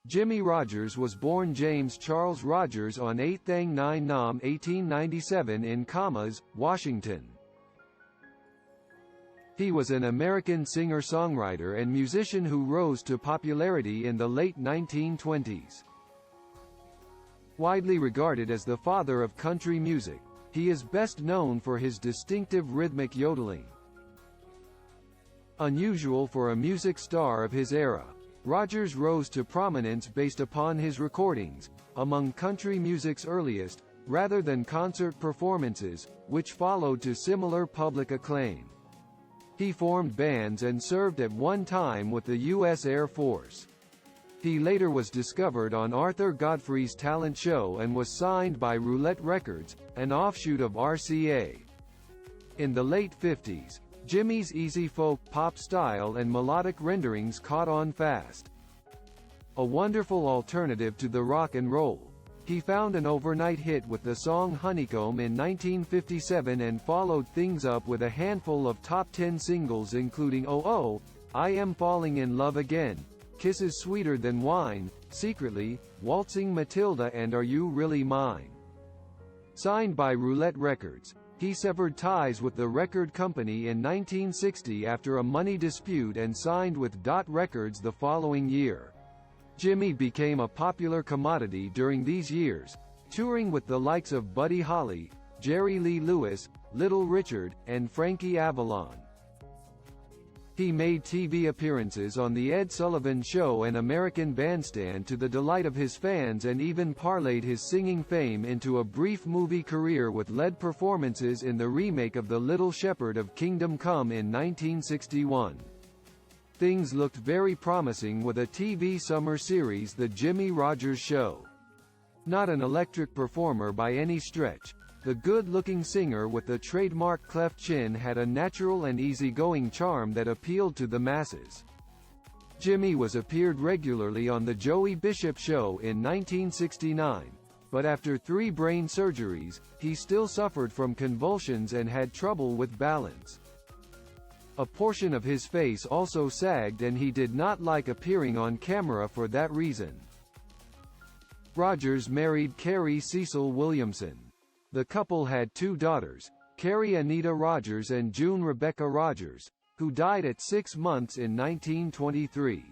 Jimmie Rodgers was born James Charles Rodgers on 8 Thang 9 Nam 1897 in Camas, Washington. He was an American singer-songwriter and musician who rose to popularity in the late 1920s. Widely regarded as the father of country music, he is best known for his distinctive rhythmic yodeling. Unusual for a music star of his era, Rodgers rose to prominence based upon his recordings, among country music's earliest, rather than concert performances, which followed to similar public acclaim. He formed bands and served at one time with the U.S. Air Force. He later was discovered on Arthur Godfrey's talent show and was signed by Roulette Records, an offshoot of RCA. In the late 50s, Jimmie's easy folk, pop style and melodic renderings caught on fast. A wonderful alternative to the rock and roll, he found an overnight hit with the song Honeycomb in 1957 and followed things up with a handful of top 10 singles including Oh Oh, I Am Falling in Love Again, Kisses Sweeter Than Wine, Secretly, Waltzing Matilda and Are You Really Mine? Signed by Roulette Records, he severed ties with the record company in 1960 after a money dispute and signed with Dot Records the following year. Jimmie became a popular commodity during these years, touring with the likes of Buddy Holly, Jerry Lee Lewis, Little Richard, and Frankie Avalon. He made TV appearances on The Ed Sullivan Show and American Bandstand to the delight of his fans and even parlayed his singing fame into a brief movie career with lead performances in the remake of The Little Shepherd of Kingdom Come in 1961. Things looked very promising with a TV summer series The Jimmie Rodgers Show. Not an electric performer by any stretch, the good-looking singer with the trademark cleft chin had a natural and easygoing charm that appealed to the masses. Jimmie was appeared regularly on The Joey Bishop Show in 1969, but after 3 brain surgeries, he still suffered from convulsions and had trouble with balance. A portion of his face also sagged and he did not like appearing on camera for that reason. Rodgers married Carrie Cecil Williamson. The couple had 2 daughters, Carrie Anita Rodgers and June Rebecca Rodgers, who died at 6 months in 1923.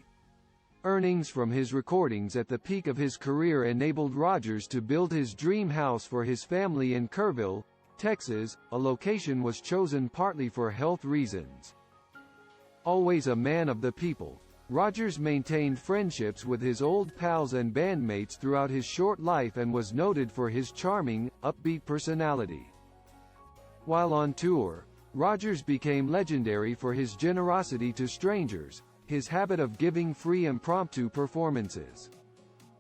Earnings from his recordings at the peak of his career enabled Rodgers to build his dream house for his family in Kerrville, Texas. A location was chosen partly for health reasons. Always a man of the people, Rodgers maintained friendships with his old pals and bandmates throughout his short life and was noted for his charming, upbeat personality. While on tour, Rodgers became legendary for his generosity to strangers, his habit of giving free impromptu performances.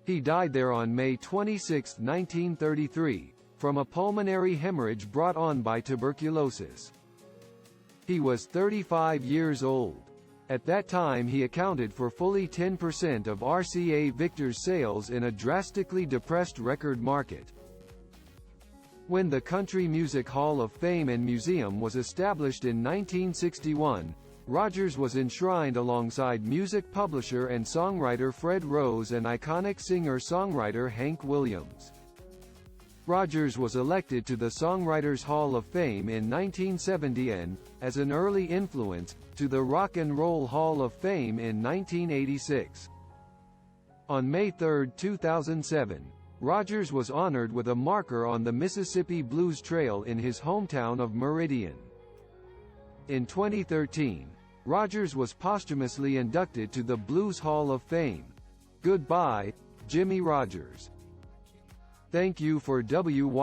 He died there on May 26, 1933, from a pulmonary hemorrhage brought on by tuberculosis. He was 35 years old. At that time he accounted for fully 10% of RCA Victor's sales in a drastically depressed record market. When the Country Music Hall of Fame and Museum was established in 1961, Rodgers was enshrined alongside music publisher and songwriter Fred Rose and iconic singer-songwriter Hank Williams. Rodgers was elected to the Songwriters Hall of Fame in 1970 and, as an early influence, to the Rock and Roll Hall of Fame in 1986. On May 3, 2007, Rodgers was honored with a marker on the Mississippi Blues Trail in his hometown of Meridian. In 2013, Rodgers was posthumously inducted to the Blues Hall of Fame. Goodbye, Jimmie Rodgers. Thank you for